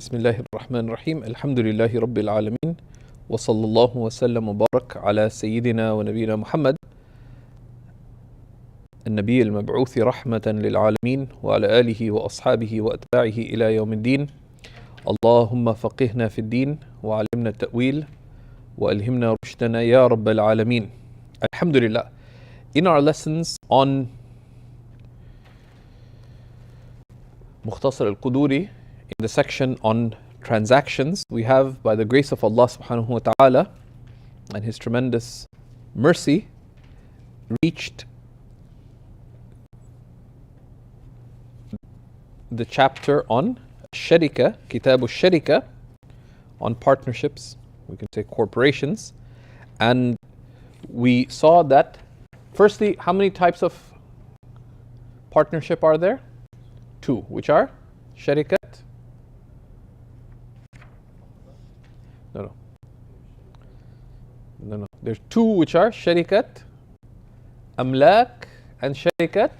بسم الله الرحمن الرحيم الحمد لله رب العالمين وصلى الله وسلم وبارك على سيدنا ونبينا محمد النبي المبعوث رحمة للعالمين وعلى آله وأصحابه وأتباعه إلى يوم الدين. اللهم فقهنا في الدين وعلمنا التأويل وألهمنا رشدنا يا رب العالمين. Alhamdulillah. In our lessons on Mukhtasar al-Quduri, in the section on transactions, we have, by the grace of Allah subhanahu wa ta'ala and His tremendous mercy, reached the chapter on Sharika, Kitab al-Sharika, on partnerships, we can say corporations. And we saw that, firstly, how many types of partnership are there? Two, which are Sharikat. No. There's two which are Sharikat, Amlak, and Sharikat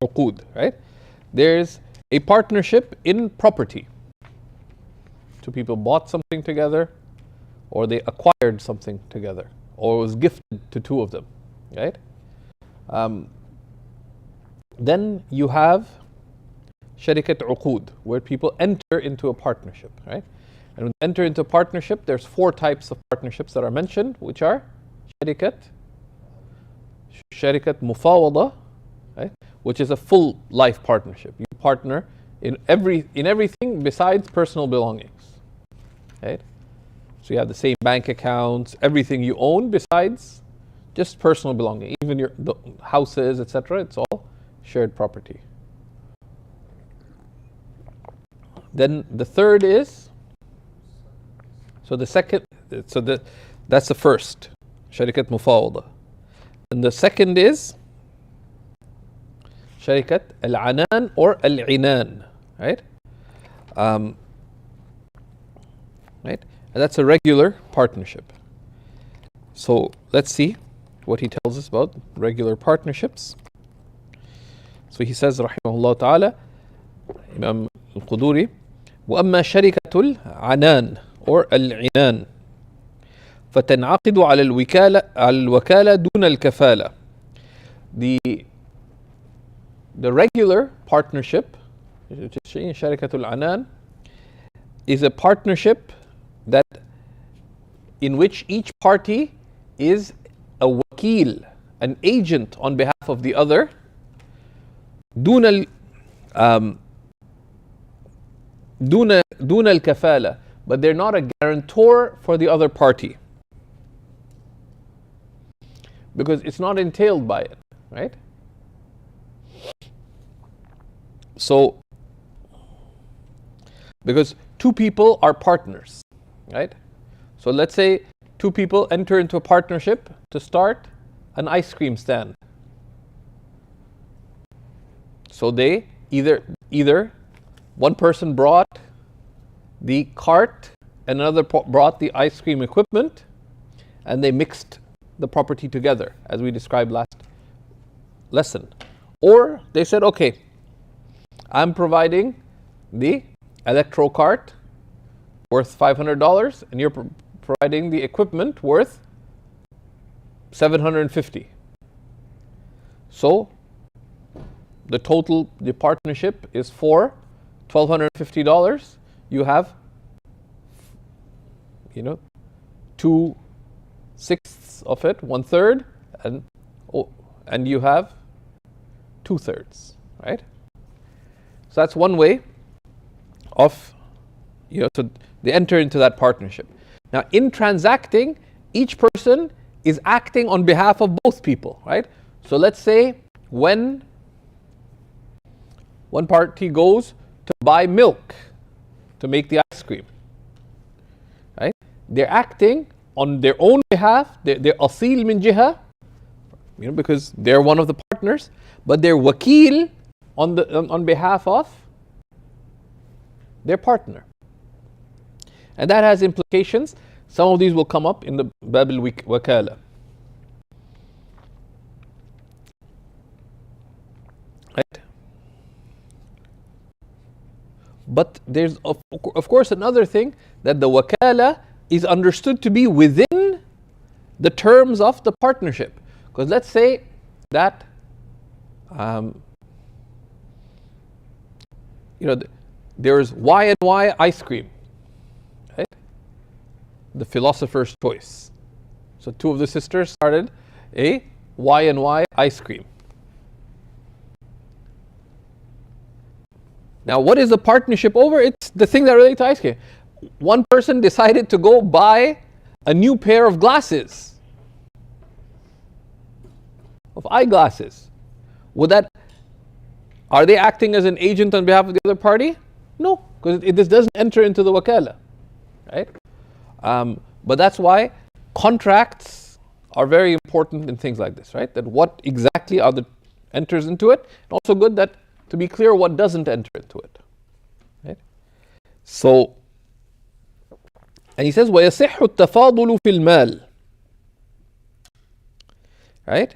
Uqud, right? There's a partnership in property. Two people bought something together, or they acquired something together, or was gifted to two of them, right? Then you have Sharikat Uqud, where people enter into a partnership, right? And when they enter into a partnership, there's four types of partnerships that are mentioned, which are Sharikat Mufawada, right? Which is a full life partnership. You partner in everything besides personal belongings, right? So you have the same bank accounts, everything you own besides just personal belonging, even the houses, etc. It's all shared property. Then the third is, that's the first, Sharikat Mufawada. And the second is Sharikat Al-Anan or Al-Inan, right? Right? And that's a regular partnership. So let's see what he tells us about regular partnerships. So he says, Rahimahullah Ta'ala, Imam Al-Quduri, وأما شركة العنان or العنان فتنعقد على الوكالة دون الكفالة. The regular partnership, which is شركة العنان, is a partnership in which each party is a wakil, an agent on behalf of the other, دون الكفالة, but they're not a guarantor for the other party because it's not entailed by it, right? So, because two people are partners, right? So let's say two people enter into a partnership to start an ice cream stand. So they either one person brought the cart and another brought the ice cream equipment, and they mixed the property together, as we described last lesson. Or they said, okay, I'm providing the electro cart worth $500, and you're providing the equipment worth $750. So the partnership is for $1,250. You have, 2/6 of it, 1/3, and you have 2/3, right? So that's one way of, so they enter into that partnership. Now, in transacting, each person is acting on behalf of both people, right? So let's say when one party goes to buy milk to make the ice cream, right? They're acting on their own behalf. They're asil min jiha, because they're one of the partners, but they're wakil on behalf of their partner. And that has implications. Some of these will come up in the Bab al-Wakala. Right? But there's of course another thing, that the wakala is understood to be within the terms of the partnership. Because let's say that there's Y and Y ice cream, right? The philosopher's choice. So two of the sisters started a Y and Y ice cream. Now, what is the partnership over? It's the thing that relates to ice cream. One person decided to go buy a new pair of glasses, of eyeglasses. Are they acting as an agent on behalf of the other party? No, because this doesn't enter into the wakala, right? But that's why contracts are very important in things like this, right? That what exactly enters into it, and also good that to be clear what doesn't enter into it, right? So, and he says, وَيَصِحُّ التَّفَاضُلُ فِي الْمَالِ, right?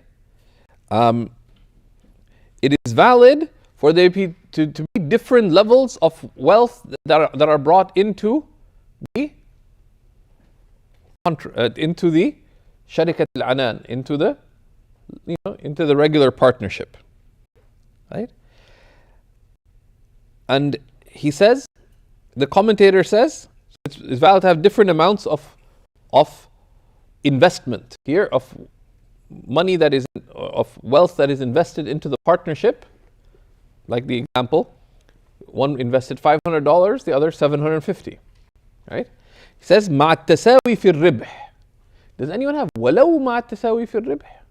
It is valid for there to be different levels of wealth that are brought into the Sharikat al-Anan, into the regular partnership, right? And he says, the commentator says, it's valid to have different amounts of investment here, of money of wealth that is invested into the partnership. Like the example, one invested $500, the other $750, right? He says, مع التساوي في الربح. Does anyone have ولو مع التساوي في الربح?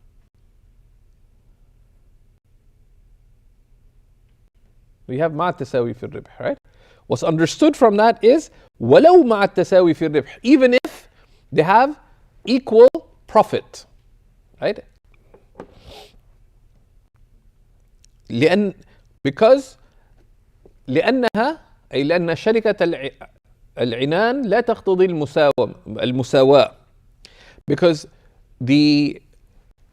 We have مع التساوي في الربح, right? What's understood from that is ولو مع التساوي في الربح, even if they have equal profit, right? Because لأنها أي لأن شركة العنان لا تقتضي المساواة, because the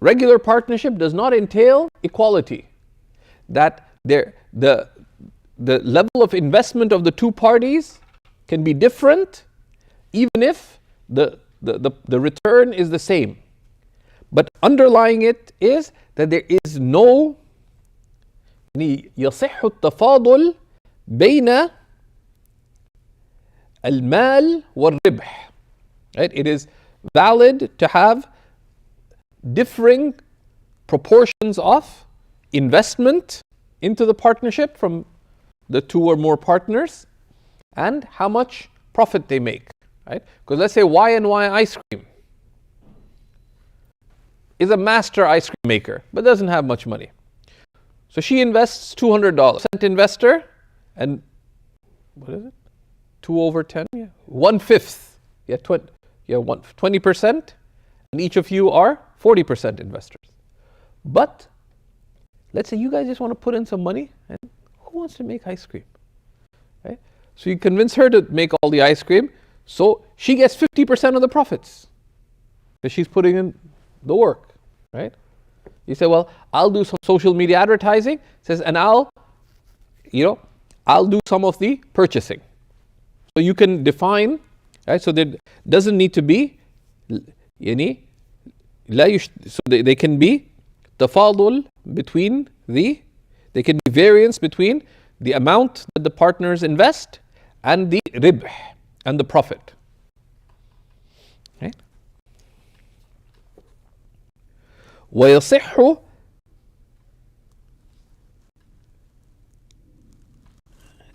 regular partnership does not entail equality, that the level of investment of the two parties can be different even if the return is the same. But underlying it is that there is no يصح التفاضل بين المال والربح, right? It is valid to have differing proportions of investment into the partnership from the two or more partners and how much profit they make, right? Because let's say Y and Y ice cream is a master ice cream maker but doesn't have much money. So she invests $200. Investor, and what is it? 2 over 10? Yeah. 1/5. Yeah, 20%. And each of you are 40% investors. But let's say you guys just want to put in some money, and who wants to make ice cream? Right? So you convince her to make all the ice cream, so she gets 50% of the profits because she's putting in the work, right? You say, well, I'll do some social media advertising. Says, and I'll do some of the purchasing. So you can define, right? So there doesn't need to be, so they can be tafadul between they can be variance between the amount that the partners invest and the ribh, and the profit. Right? ويصح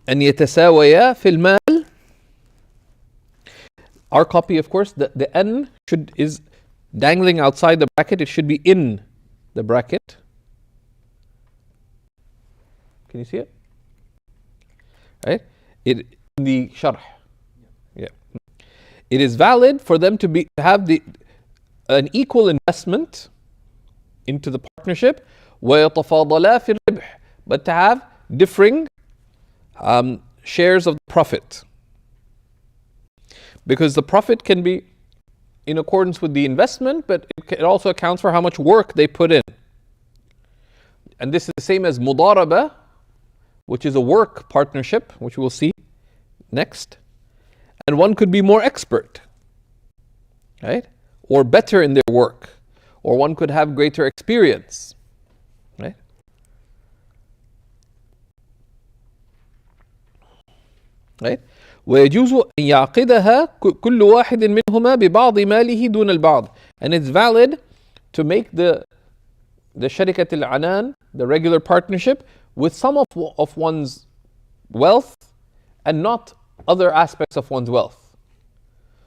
أن يتساويا في المال. Our copy, of course, the N is dangling outside the bracket. It should be in the bracket. Can you see it? Right? In the sharh. Yeah. It is valid for them to have an equal investment into the partnership, وَيَتَفَاضَلَا فِي الرِّبْحِ, but to have differing shares of the profit. Because the profit can be in accordance with the investment, but it also accounts for how much work they put in. And this is the same as mudaraba, which is a work partnership, which we'll see Next. And one could be more expert, right? Or better in their work. Or one could have greater experience, right? Right? ويجوز أن يعقدها كل واحد منهما ببعض ماله دون البعض. And it's valid to make the شركة العنان, the regular partnership, with some of one's wealth and not other aspects of one's wealth.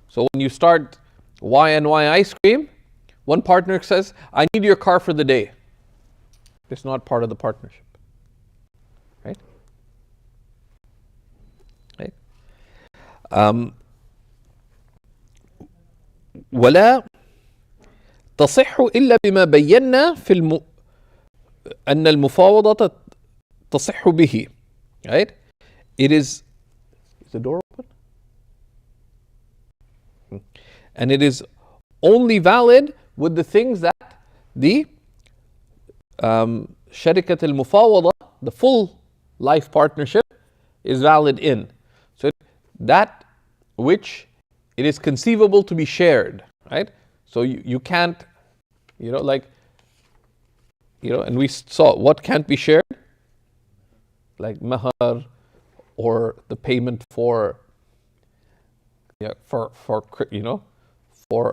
So when you start Y&Y ice cream, one partner says, I need your car for the day. It's not part of the partnership. Right? Right? ولا تصح إلا بما بينا في أن المفاوضة تصح به. Right? It is the door open? And it is only valid with the things that the شركة المفاوضة, the full life partnership, is valid in. So that which it is conceivable to be shared, right? So you can't, and we saw what can't be shared, like mahar, or the payment for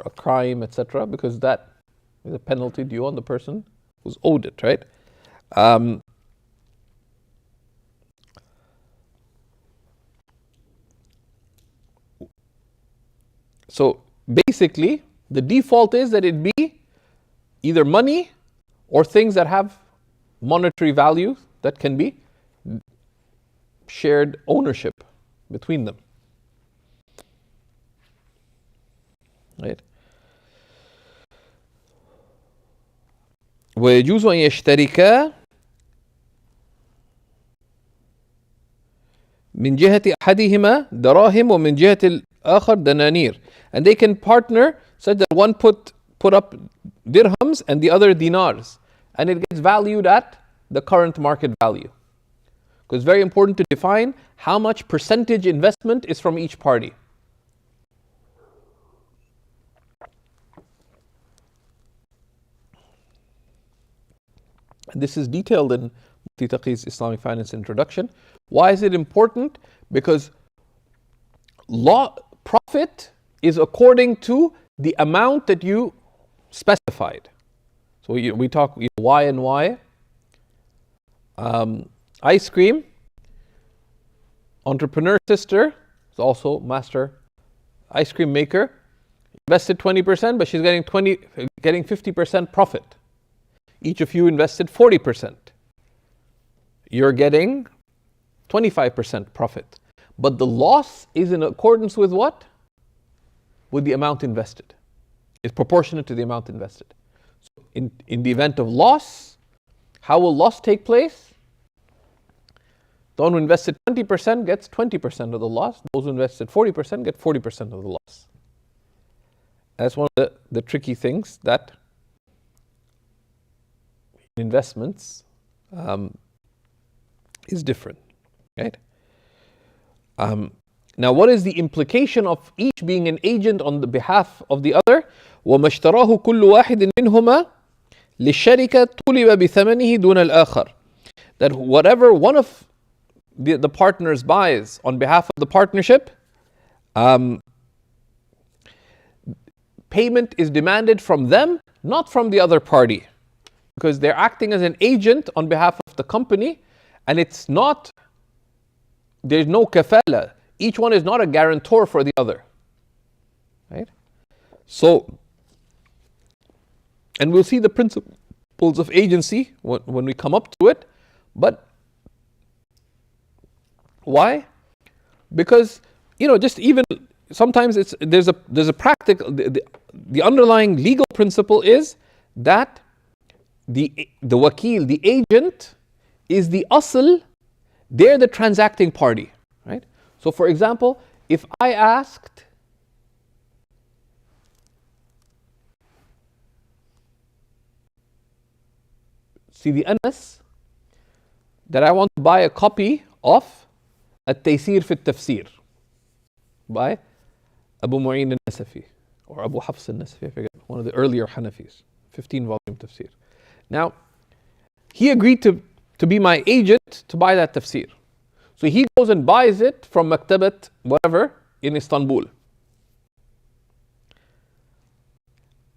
a crime, etc., because that is a penalty due on the person who's owed it, right? So basically, the default is that it be either money or things that have monetary value that can be shared ownership between them. Right? ويجوز أن يشتركا من جهة أحدهما دراهم ومن جهة الآخر دنانير. And they can partner such that one put up dirhams and the other dinars, and it gets valued at the current market value. Because it's very important to define how much percentage investment is from each party. And this is detailed in Mufti Taqiy's Islamic Finance Introduction. Why is it important? Because profit is according to the amount that you specified. So we talk Y and Y. Ice cream. Entrepreneur sister is also master ice cream maker. Invested 20%, but she's getting 50% profit. Each of you invested 40%. You're getting 25% profit. But the loss is in accordance with what? With the amount invested. It's proportionate to the amount invested. So in the event of loss, how will loss take place? Those who invested 20% gets 20% of the loss. Those who invested 40% get 40% of the loss. That's one of the tricky things that investments is different, right? Now, what is the implication of each being an agent on the behalf of the other? وَمَا اشْتَرَاهُ كُلُّ وَاحِدٍ مِّنْهُمَا لِلشَّرِكَةِ طُلِبَ بِثَمَنِهِ دُونَ الْآخَرِ. That whatever one of the partners buys on behalf of the partnership, payment is demanded from them, not from the other party. Because they're acting as an agent on behalf of the company, and there's no kafala. Each one is not a guarantor for the other. Right? So, and we'll see the principles of agency when we come up to it. But why? Because, just even sometimes there's a practical, the underlying legal principle is that the wakil, the agent, is the asl, they're the transacting party, right? So for example, if I asked Sidi Anas that I want to buy a copy of At-Taysir fi Tafsir, by Abu Mu'in al-Nasafi or Abu Hafs al-Nasafi, I forget, one of the earlier Hanafis, 15-volume tafsir. Now, he agreed to be my agent to buy that tafsir. So he goes and buys it from Maktabat, whatever, in Istanbul.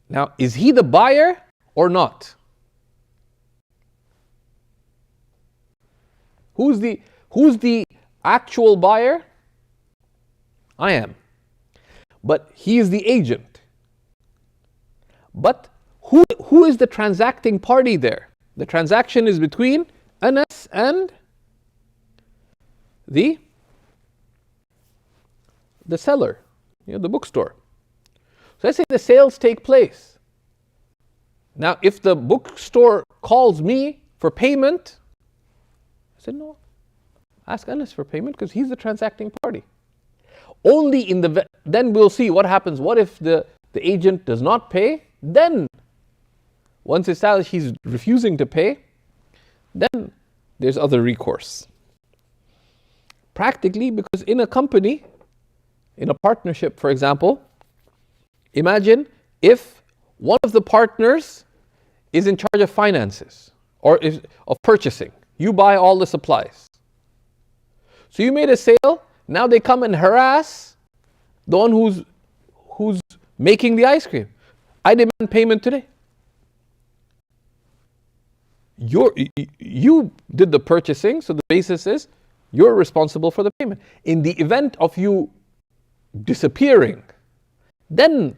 Now, is he the buyer or not? Who's the actual buyer? I am. But he is the agent. But who is the transacting party there? The transaction is between Anas and the seller, the bookstore. So let's say the sales take place. Now, if the bookstore calls me for payment, I said, no, ask Anas for payment because he's the transacting party. Only then we'll see what happens. What if the agent does not pay? Then, once established he's refusing to pay, then there's other recourse. Practically, because in a company, in a partnership, for example, imagine if one of the partners is in charge of finances or of purchasing. You buy all the supplies. So you made a sale, now they come and harass the one who's making the ice cream. I demand payment today. You did the purchasing, so the basis is you're responsible for the payment. In the event of you disappearing, then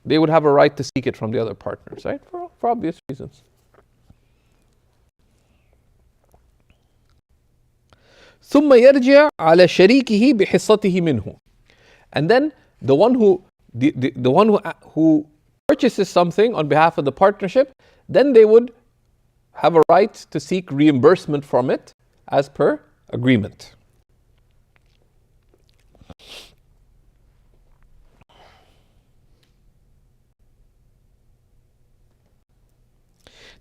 they would have a right to seek it from the other partners, right? For obvious reasons. ثم يرجع على شريكه بحصته منه. And then the one who purchases something on behalf of the partnership, then they would have a right to seek reimbursement from it as per agreement.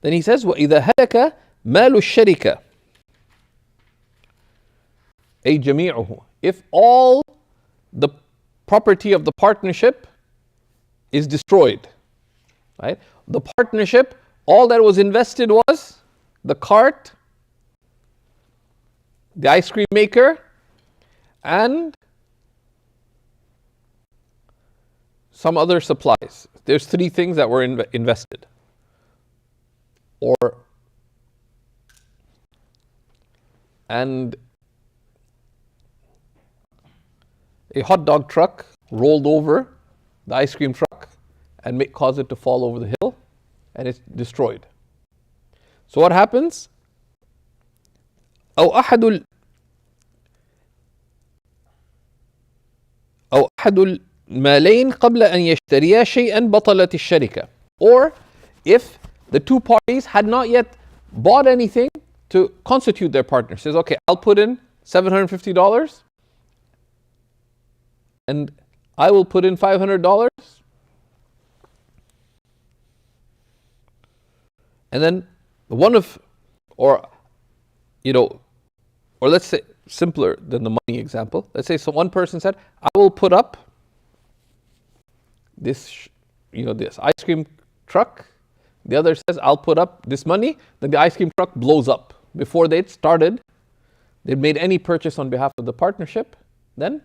Then he says, وَإِذَا هَلَكَ مَالُ الشَّرِكَةِ أي جميعه. If all the property of the partnership is destroyed, right? The partnership, all that was invested was the cart, the ice cream maker, and some other supplies. There's three things that were invested. And a hot dog truck rolled over the ice cream truck and caused it to fall over the hill, and it's destroyed. So what happens? أو أحد المالين قبل أن يشتريا شيئا بطلت الشركة. Or if the two parties had not yet bought anything to constitute their partner, says, okay, I'll put in $750 and I will put in $500, and then or let's say simpler than the money example. Let's say so one person said, I will put up this ice cream truck. The other says, I'll put up this money. Then the ice cream truck blows up. Before they'd made any purchase on behalf of the partnership, then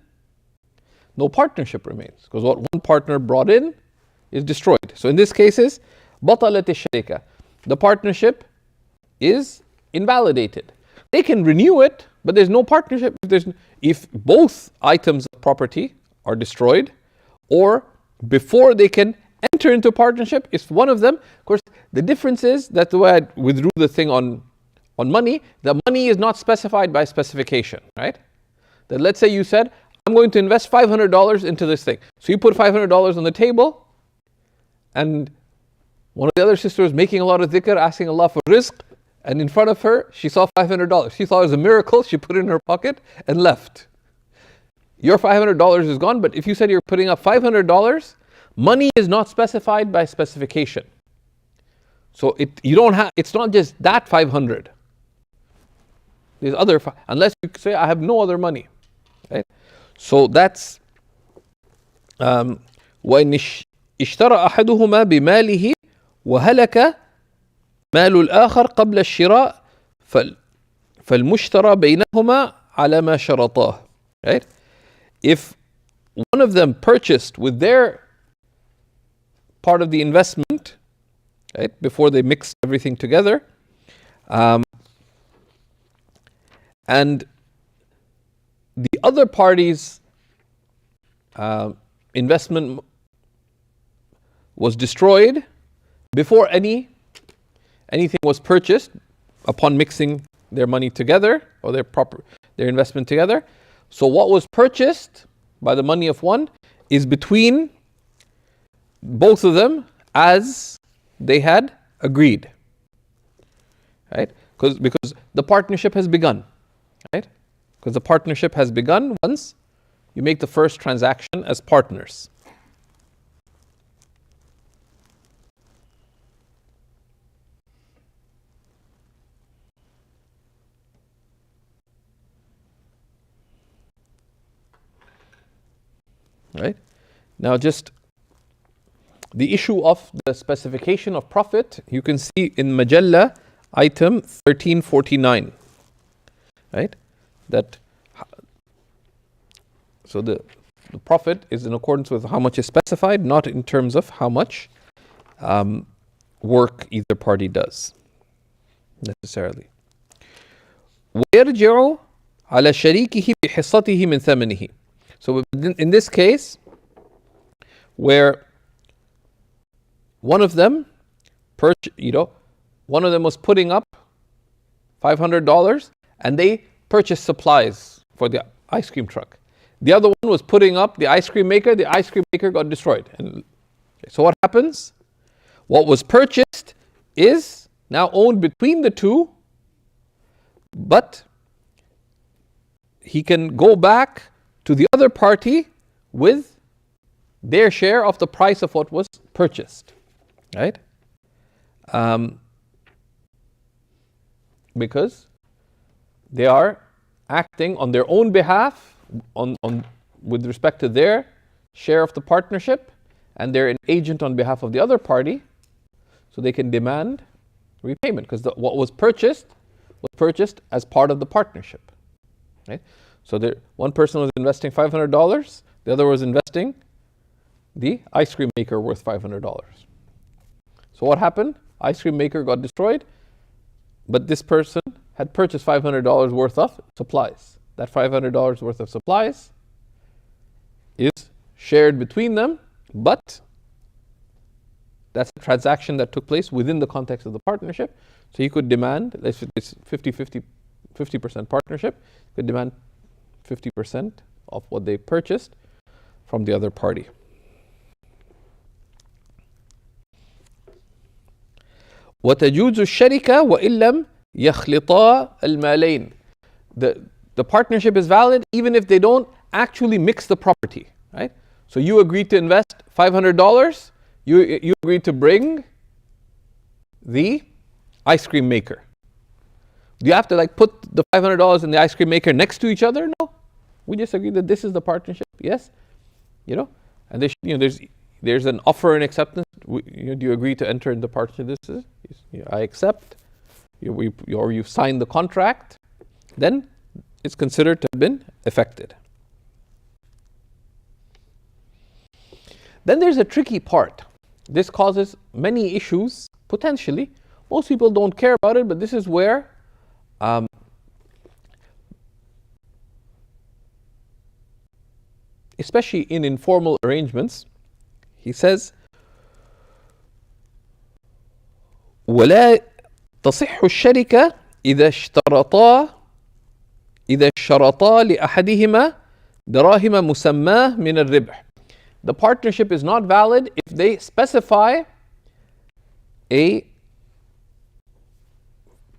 no partnership remains, because what one partner brought in is destroyed. So in this case is بطلت الشركة. The partnership is invalidated. They can renew it, but there's no partnership if both items of property are destroyed, or before they can enter into partnership, if one of them, of course, the difference is that the way I withdrew the thing on money, the money is not specified by specification, right? That let's say you said, I'm going to invest $500 into this thing. So you put $500 on the table, and one of the other sisters was making a lot of dhikr, asking Allah for rizq, and in front of her, she saw $500. She thought it was a miracle, she put it in her pocket and left. Your $500 is gone, but if you said you're putting up $500, money is not specified by specification. So it's not just that 500. There's unless you say, I have no other money. Right? So that's وإن اشترى أحدهما بماله وهلك مال الآخر قبل الشراء فالمشترى بينهما على ما شرطاه. Right? If one of them purchased with their part of the investment, right, before they mixed everything together, and the other party's investment was destroyed before anything was purchased upon mixing their money together or their investment together. So what was purchased by the money of one is between both of them as they had agreed. Right? Because the partnership has begun. Right? Because the partnership has begun once you make the first transaction as partners. Right? Now just the issue of the specification of profit, you can see in Majalla item 1349. Right? So the profit is in accordance with how much is specified, not in terms of how much work either party does necessarily. ويرجع على شريكه بحصته من ثمنه. So in this case, where one of them was putting up $500 and they purchased supplies for the ice cream truck. The other one was putting up the ice cream maker got destroyed. And so what happens? What was purchased is now owned between the two, but he can go back to the other party with their share of the price of what was purchased. Right? Because they are acting on their own behalf with respect to their share of the partnership, and they're an agent on behalf of the other party, so they can demand repayment because what was purchased as part of the partnership. Right? So one person was investing $500, the other was investing the ice cream maker worth $500. So what happened? Ice cream maker got destroyed, but this person had purchased $500 worth of supplies. That $500 worth of supplies is shared between them, but that's a transaction that took place within the context of the partnership. So he could demand, if it's 50% partnership, he could demand 50% of what they purchased from the other party. وتجوز الشركة وإن لم يخلطا المالين. The partnership is valid even if they don't actually mix the property. Right? So you agreed to invest $500, you agreed to bring the ice cream maker. Do you have to put the $500 and the ice cream maker next to each other? No. We just agreed that this is the partnership. Yes. And there's an offer and acceptance. Do you agree to enter in the partnership? This is, I accept. Or you've signed the contract. Then it's considered to have been effected. Then there's a tricky part. This causes many issues, potentially. Most people don't care about it, but this is where especially in informal arrangements, he says, ولا تصح الشركة إذا اشترطا لأحدهما دراهم مسماه من الربح. The partnership is not valid if they specify a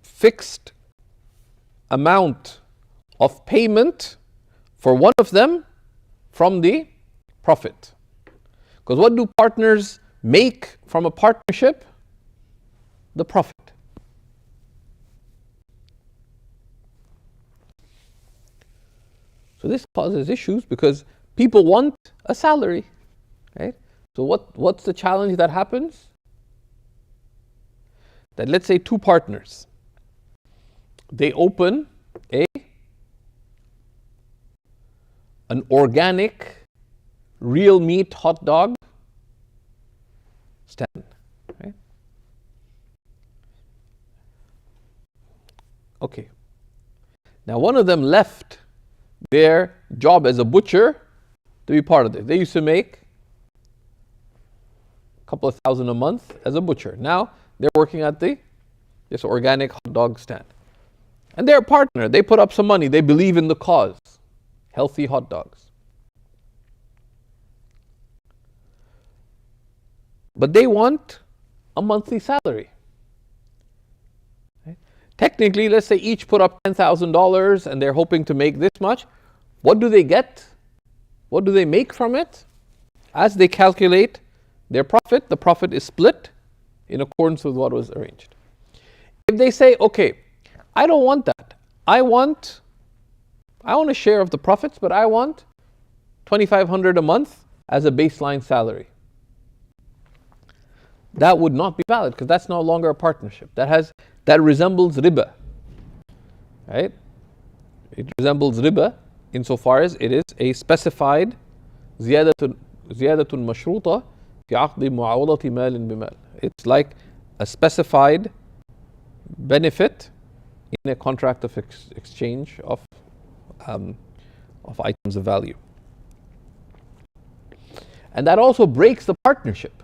fixed amount of payment for one of them from the profit. Because what do partners make from a partnership? The profit. So this causes issues because people want a salary. right? So what's the challenge that happens? That let's say two partners, they open an organic, real meat hot dog stand, right? Okay. Now one of them left their job as a butcher to be part of this. They used to make a couple of thousand a month as a butcher. Now they're working at this organic hot dog stand. And they're a partner. They put up some money. They believe in the cause. Healthy hot dogs. But they want a monthly salary. Right? Technically, let's say each put up $10,000 and they're hoping to make this much. What do they get? What do they make from it? As they calculate their profit, the profit is split in accordance with what was arranged. If they say, okay, I don't want that. I want a share of the profits, but I want $2,500 a month as a baseline salary. That would not be valid because that's no longer a partnership. That resembles riba, right? It resembles riba insofar as it is a specified زيادة مشروطة في عقد معاوضة مال بمال. It's like a specified benefit in a contract of exchange of items of value. And that also breaks the partnership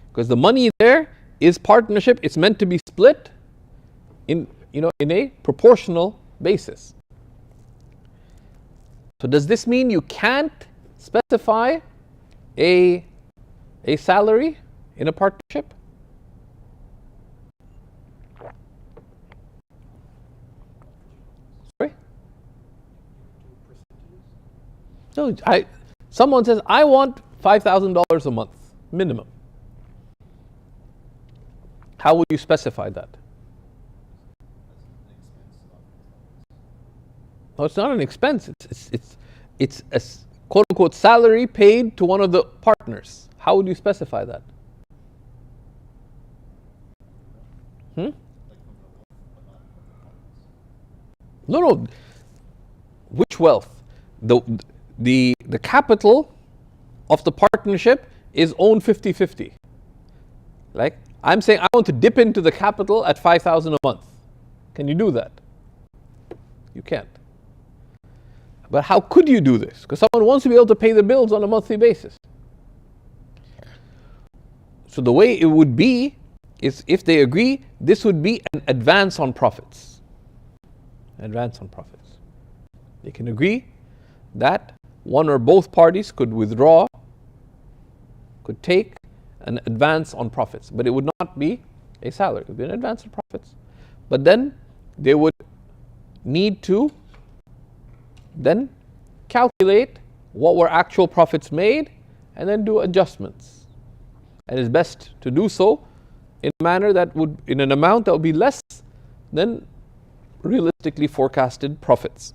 because the money there is partnership. It's meant to be split in a proportional basis. So does this mean you can't specify a salary in a partnership? Sorry? No, someone says, I want $5,000 a month, minimum. How would you specify that? No, it's not an expense. It's a quote unquote salary paid to one of the partners. How would you specify that? No. Which wealth? The capital of the partnership is owned 50-50. Like I'm saying I want to dip into the capital at $5,000 a month. Can you do that? You can't. But how could you do this? Because someone wants to be able to pay the bills on a monthly basis. So the way it would be is if they agree, this would be an advance on profits. Advance on profits. They can agree that one or both parties could withdraw, could take an advance on profits. But it would not be a salary. It would be an advance on profits. But then they would need to then calculate what were actual profits made and then do adjustments. And it's best to do so in a manner that would, in an amount that would be less than realistically forecasted profits.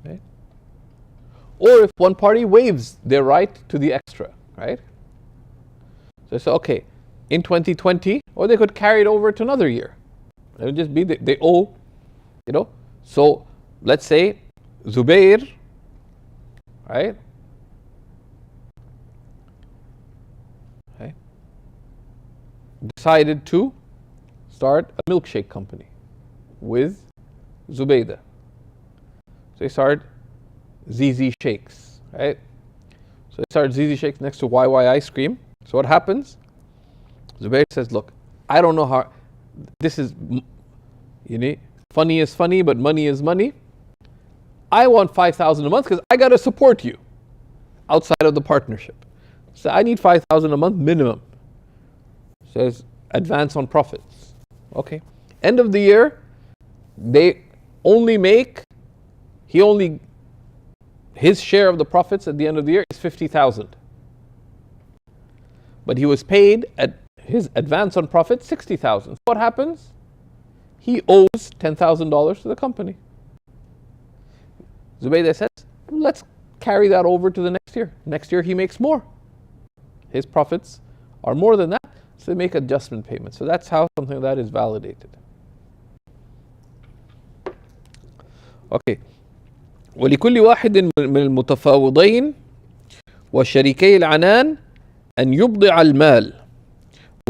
Okay. Or if one party waives their right to the extra, right? So they say, okay, in 2020, or they could carry it over to another year. It would just be they owe, So let's say Zubair, right? Okay, decided to start a milkshake company with Zubaydah. So they started ZZ Shakes, right? So they started ZZ Shakes next to YY Ice Cream. So what happens? Zubair says, look, I don't know how, this is, funny is funny, but money is money. I want $5,000 a month because I got to support you outside of the partnership. So I need $5,000 a month minimum. Says advance on profits. Okay. End of the year, they only make, his share of the profits at the end of the year is $50,000. but he was paid at his advance on profit 60,000. So what happens? He owes $10,000 to the company. Zubaydah says, let's carry that over to the next year. Next year he makes more. His profits are more than that, so they make adjustment payments. So that's how something like that is validated. Okay. ولكل واحد من المتفاوضين وشريكي العنان أن يبضع المال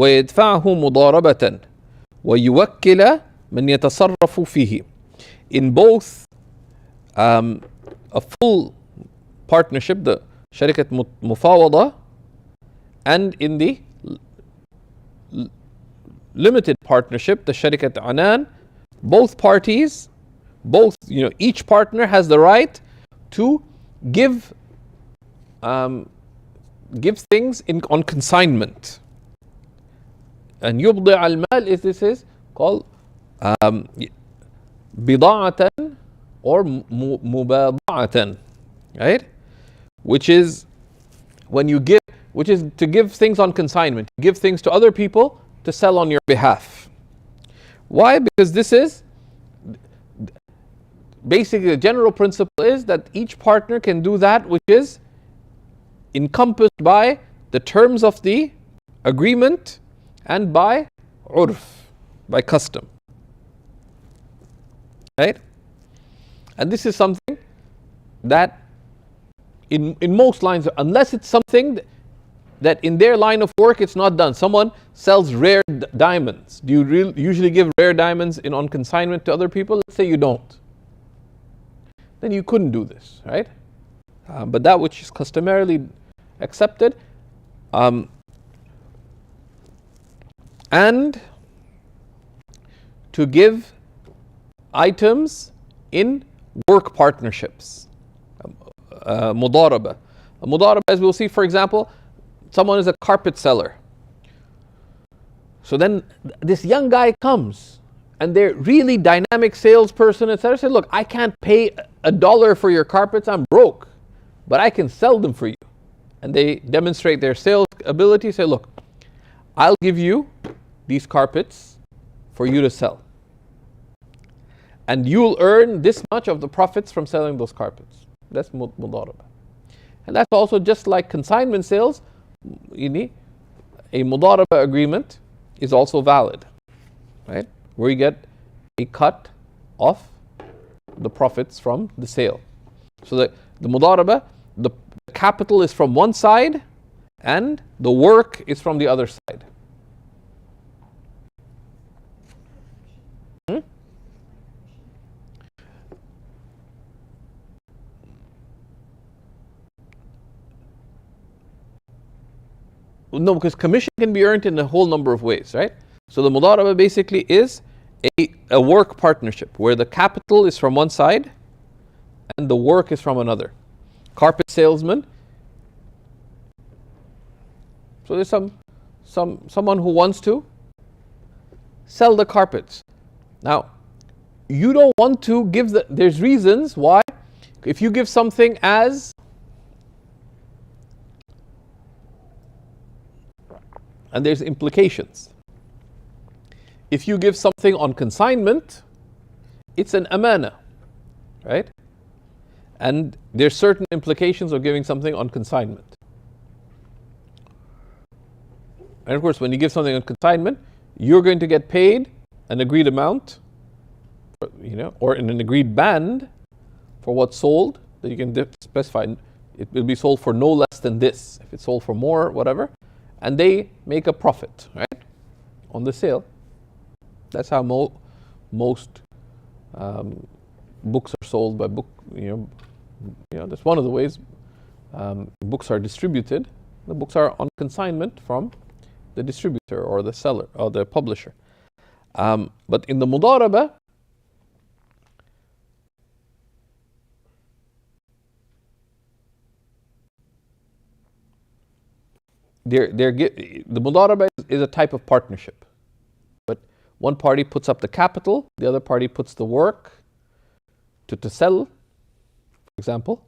ويدفعه مضاربة ويوكل من يتصرف فيه. In both a full partnership, the شركة مفاوضة, and in the limited partnership, the شركة عنان, both parties, each partner has the right to give things on consignment. And يبضع المال this is called بضاعة or مباضعة, right? Which is to give things on consignment, give things to other people to sell on your behalf. Why? Because this is basically the general principle is that each partner can do that which is encompassed by the terms of the agreement and by urf, by custom. Right? And this is something that in most lines, unless it's something that in their line of work it's not done. Someone sells rare diamonds. Do you usually give rare diamonds on consignment to other people? Let's say you don't. Then you couldn't do this, right? But that which is customarily accepted, and to give items in work partnerships. Mudaraba. Mudaraba, as we'll see, for example, someone is a carpet seller. So then this young guy comes and they're really dynamic salesperson, etc. Say, look, I can't pay $1 for your carpets, I'm broke, but I can sell them for you. And they demonstrate their sales ability, say, look, I'll give you these carpets for you to sell. And you'll earn this much of the profits from selling those carpets. That's mudaraba. And that's also just like consignment sales, a mudaraba agreement is also valid, right? Where you get a cut of the profits from the sale. So the mudaraba, the capital is from one side and the work is from the other side. No, because commission can be earned in a whole number of ways, right? So the mudaraba basically is a work partnership where the capital is from one side and the work is from another. Carpet salesman. So there's someone who wants to sell the carpets. Now, you don't want to give there's reasons why. If you give something and there's implications. If you give something on consignment, it's an amana, right? And there's certain implications of giving something on consignment. And of course, when you give something on consignment, you're going to get paid an agreed amount, or in an agreed band for what's sold, that you can specify. It will be sold for no less than this. If it's sold for more, whatever. And they make a profit, right, on the sale. That's how most books are sold by book. That's one of the ways books are distributed. The books are on consignment from the distributor or the seller or the publisher. But in the mudaraba, the mudaraba is a type of partnership. But one party puts up the capital, the other party puts the work to sell, for example,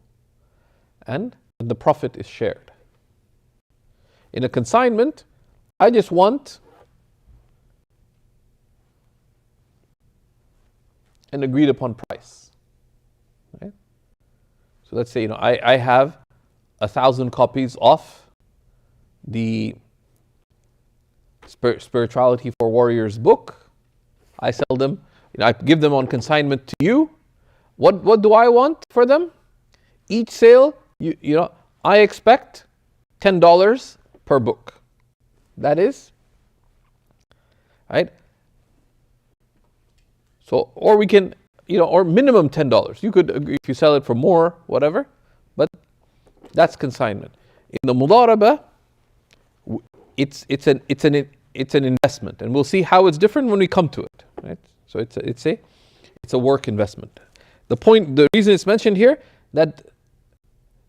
and the profit is shared. In a consignment, I just want an agreed upon price. Right? So let's say, I have 1,000 copies of the Spirituality for Warriors book. I sell them, I give them on consignment to you. What do I want for them? Each sale, I expect $10 per book. That is, right? So, or we can, or minimum $10. You could agree if you sell it for more, whatever, but that's consignment. In the mudaraba, it's an investment, and we'll see how it's different when we come to it, right? So it's a work investment. The reason it's mentioned here, that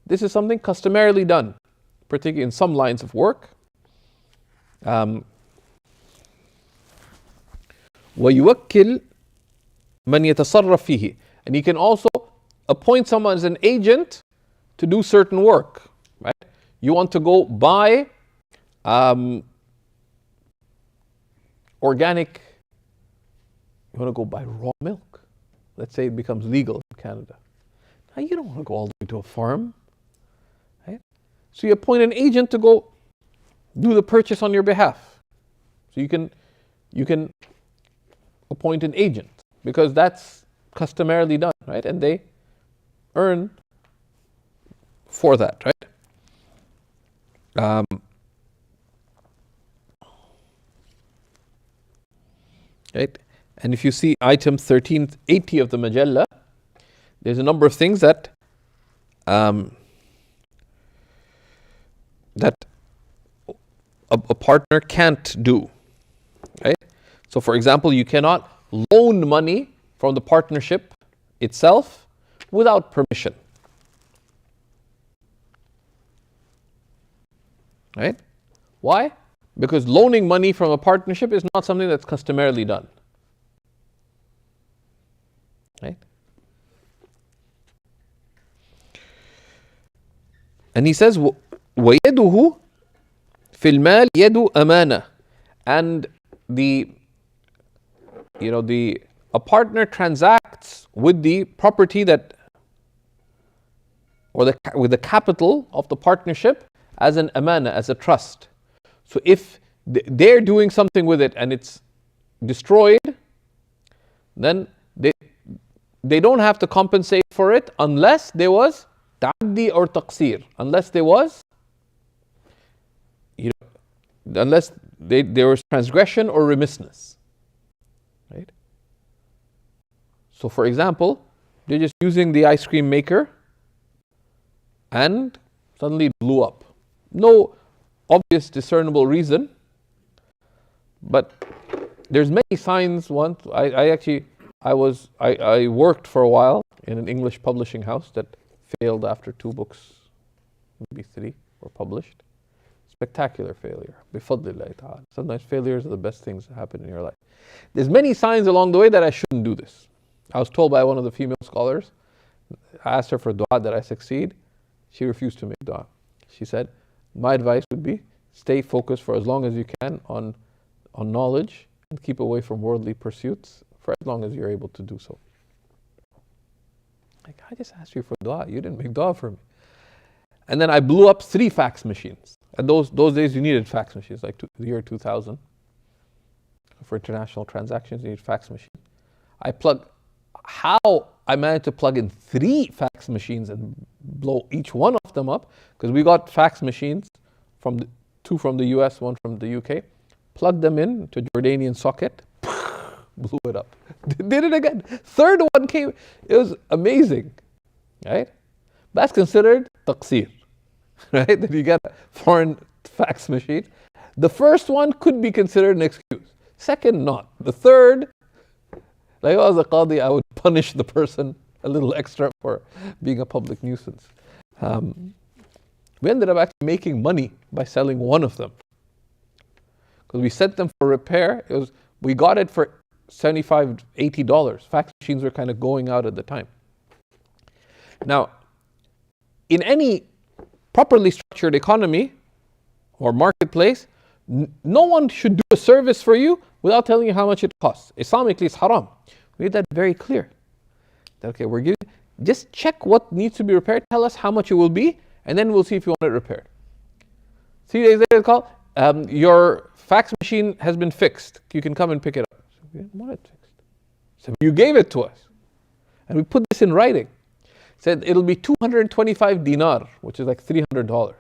this is something customarily done, particularly in some lines of work. وَيُوَكِّلْ مَنْ يَتَصَرَّفْ فِيهِ. And you can also appoint someone as an agent to do certain work, right? You want to go buy organic, you want to go buy raw milk. Let's say it becomes legal in Canada. Now you don't want to go all the way to a farm, right? So you appoint an agent to go do the purchase on your behalf. So you can appoint an agent because that's customarily done, right? And they earn for that, right? Right? And if you see item 1380 of the Majalla, there's a number of things that a partner can't do, right? So for example, you cannot loan money from the partnership itself without permission, right? Why? Because loaning money from a partnership is not something that's customarily done, right? And he says, وَيَدُهُ فِي الْمَالِ يَدُ أَمَانَةٍ. And a partner transacts with the property with the capital of the partnership as an amana, as a trust. So if they're doing something with it and it's destroyed, then they don't have to compensate for it unless there was ta'addi or taqsir, unless there was, unless there was transgression or remissness, right? So for example, they're just using the ice cream maker and suddenly it blew up. No obvious discernible reason, but there's many signs. I worked for a while in an English publishing house that failed after 2 books, maybe 3 were published. Spectacular failure. Bifadlillahi ta'ala. Sometimes failures are the best things that happen in your life. There's many signs along the way that I shouldn't do this. I was told by one of the female scholars, I asked her for dua that I succeed. She refused to make dua. She said, my advice would be, stay focused for as long as you can on knowledge and keep away from worldly pursuits for as long as you're able to do so. Like, I just asked you for dua. You didn't make dua for me. And then I blew up 3 fax machines. And those days you needed fax machines, like the year 2000. For international transactions, you need fax machine. How I managed to plug in 3 fax machines and blow each one of them up, because we got fax machines, 2 from the US, 1 from the UK, plugged them in to Jordanian socket, blew it up. Did it again. 3rd one came, it was amazing, right? That's considered taqsir, right? That you get a foreign fax machine. The first one could be considered an excuse. Second, not. The third, like I was a qadi, I would punish the person a little extra for being a public nuisance. We ended up actually making money by selling one of them, because we sent them for repair. We got it for $75, $80. Fax machines were kind of going out at the time. Now, in any properly structured economy, or marketplace, no one should do a service for you without telling you how much it costs. Islamically, it's haram. We made that very clear. Okay, we're giving, just check what needs to be repaired, tell us how much it will be, and then we'll see if you want it repaired. 3 days later, they call, your fax machine has been fixed. You can come and pick it up. So we didn't want it fixed. So you gave it to us. And we put this in writing. Said it'll be 225 dinar, which is like $300.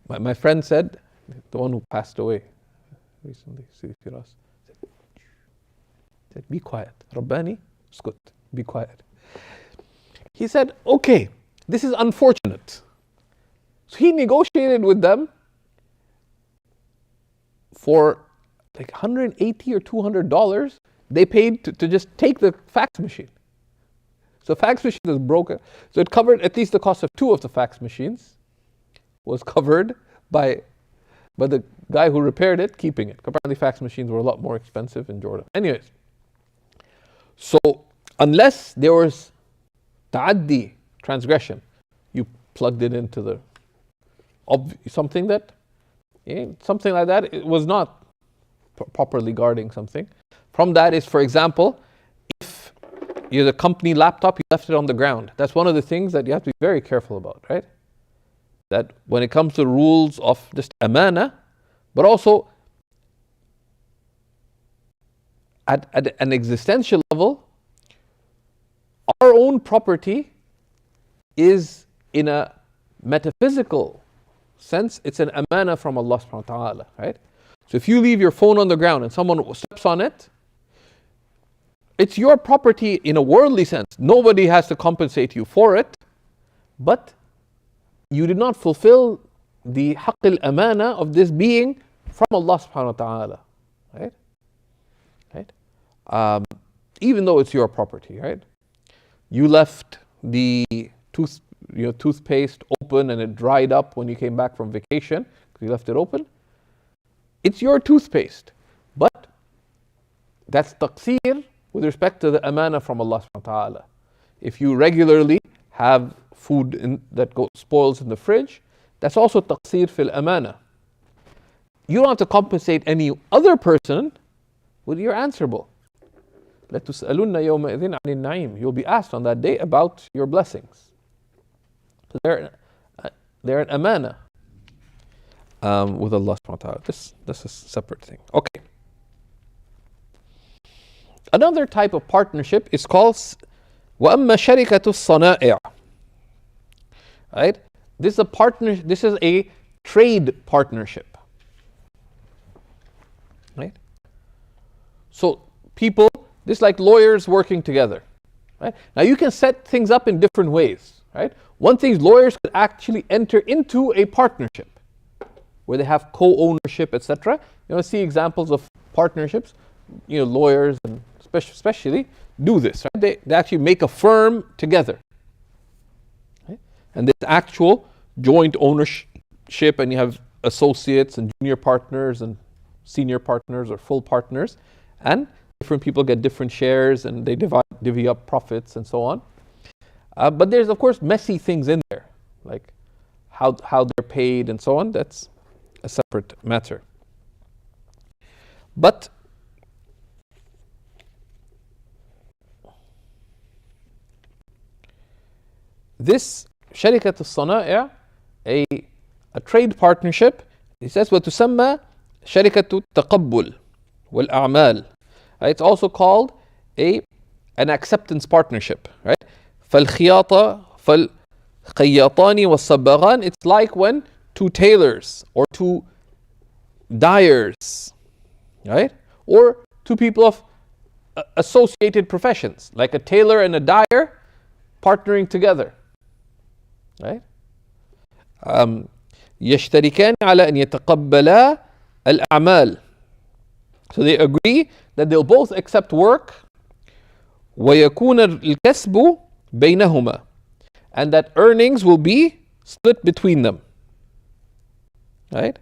But my friend said, the one who passed away recently, Faraz, said, be quiet. Rabbani, uskut, be quiet. He said, okay, this is unfortunate. So he negotiated with them for like $180 or $200. They paid to just take the fax machine. So fax machine is broken. So it covered at least the cost of 2 of the fax machines was covered by the guy who repaired it, keeping it. Apparently fax machines were a lot more expensive in Jordan. Anyways, so unless there was ta'addi, transgression, you plugged it into the something like that, it was not properly guarding something. From that is, for example, if you had a company laptop, you left it on the ground. That's one of the things that you have to be very careful about, right? That when it comes to rules of just amana, but also at an existential level, our own property is, in a metaphysical sense, it's an amana from Allah subhanahu wa ta'ala, right? So if you leave your phone on the ground and someone steps on it, it's your property in a worldly sense. Nobody has to compensate you for it, but you did not fulfill the haqq al-amana of this being from Allah subhanahu wa ta'ala, right? Right? Even though it's your property, right? You left the toothpaste open and it dried up when you came back from vacation because you left it open. It's your toothpaste, but that's taqseer with respect to the amana from Allah subhanahu wa ta'ala. If you regularly have food that spoils in the fridge, that's also taqseer fil amana. You don't have to compensate any other person, but you're answerable. لَتُسْأَلُنَّ يَوْمَئِذٍ عَنِ النَّعِيمِ. You'll be asked on that day about your blessings. They're an amana with Allah subhanahu wa ta'ala. This is a separate thing. Okay. Another type of partnership is called وَأَمَّا شَرِكَةُ الصَّنَائِعِ. Right? This is a trade partnership. Right? So people, this is like lawyers working together. Right? Now you can set things up in different ways. Right? One thing is lawyers could actually enter into a partnership where they have co-ownership, etc. You want to see examples of partnerships. Lawyers and especially do this. Right? They actually make a firm together. Right? And there's actual joint ownership, and you have associates and junior partners and senior partners or full partners, and different people get different shares and they divvy up profits and so on. But there's of course messy things in there, like how they're paid and so on. That's a separate matter. But this Sharikat al-Sana'i', a trade partnership, it says وَتُسَمَّى شَرِكَةُ التَّقَبُّلِ وَالْأَعْمَالِ. It's also called an acceptance partnership, right? فَالْخِيَاطَانِ وَالصَّبَّغَانِ. It's like when 2 tailors or 2 dyers, right? Or 2 people of associated professions, like a tailor and a dyer partnering together, right? يشتركان على أن يتقبلا الأعمال. So they agree that they'll both accept work, ويكون الكسب بينهما, and that earnings will be split between them. Right?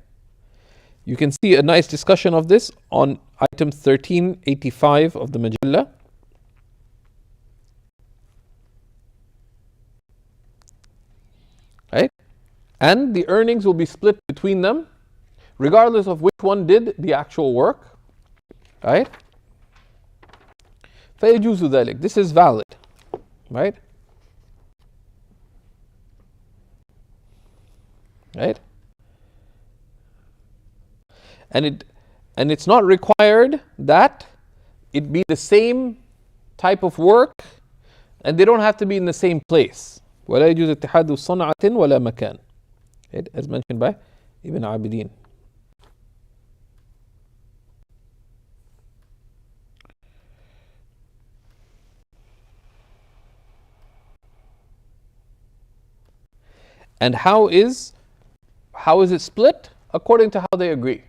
You can see a nice discussion of this on item 1385 of the Majalla. right? And the earnings will be split between them, regardless of which one did the actual work, right? فيجوز ذلك. This is valid, right? Right? And it's not required that it be the same type of work, and they don't have to be in the same place. ولا يجوز اتحاد صنعة ولا مكان. As mentioned by Ibn Abidin. And how is it split? According to how they agree.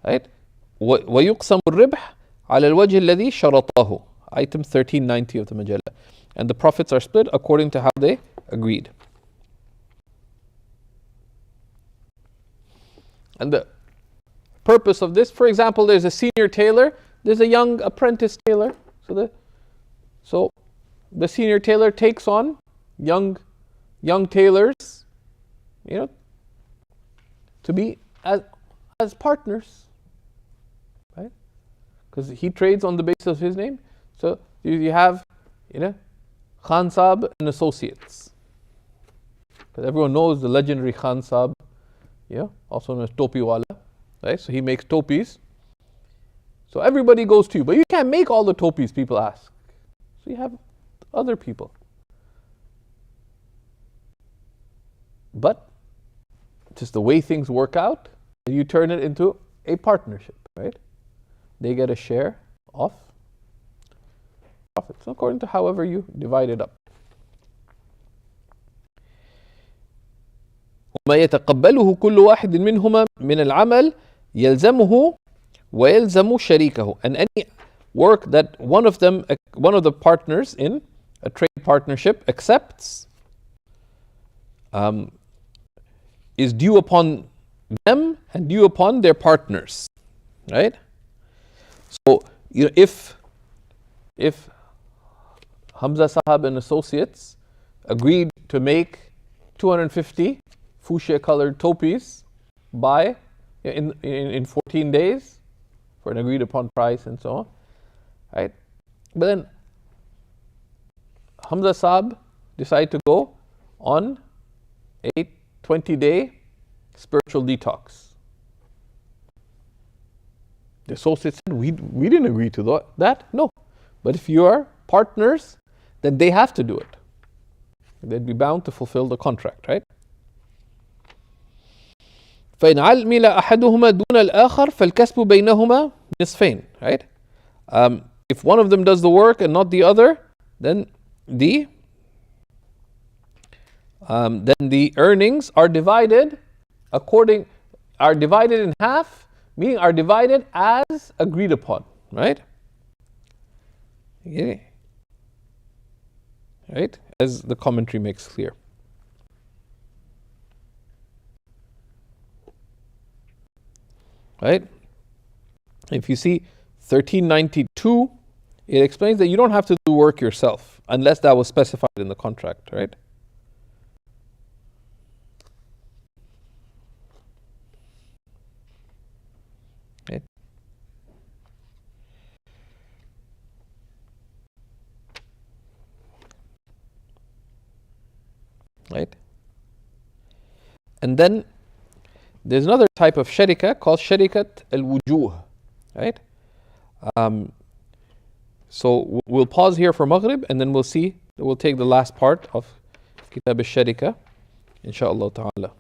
Right? ويقسم الربح على الوجه الذي شرطه. Item 1390 of the Majalla. And the profits are split according to how they agreed. And the purpose of this, for example, there's a senior tailor, there's a young apprentice tailor. So the senior tailor takes on young tailors, to be as partners, right? Because he trades on the basis of his name. So you have, Khan Saab and Associates. Because everyone knows the legendary Khan Saab, also known as Topi Wala, right? So he makes topis. So everybody goes to you, but you can't make all the topis, people ask. So you have other people. But just the way things work out, you turn it into a partnership, right? They get a share of profits, according to however you divide it up. وما يتقبله كل واحد منهما من العمل يلزمه ويلزم شريكه. And any work that one of the partners in a trade partnership accepts is due upon them and due upon their partners, right? So if Hamza Sahab and Associates agreed to make 250 fuchsia colored topis in 14 days for an agreed upon price and so on, right? But then Hamza Sahab decided to go on a 20-day spiritual detox. The associate said, we didn't agree to that. No. But if you are partners, then they have to do it. They'd be bound to fulfill the contract, right? فإن عمل أحدهما دون الآخر فالكسب بينهما نصفين, right? If one of them does the work and not the other, then the earnings are divided in half, meaning are divided as agreed upon, right? Yeah. Right? As the commentary makes clear. Right? If you see 1392, it explains that you don't have to do work yourself unless that was specified in the contract, right? Right? Right? And then there's another type of sharika called sharikat al-wujuh, right? So we'll pause here for Maghrib and then we'll take the last part of Kitab al-Sharika, inshaAllah ta'ala.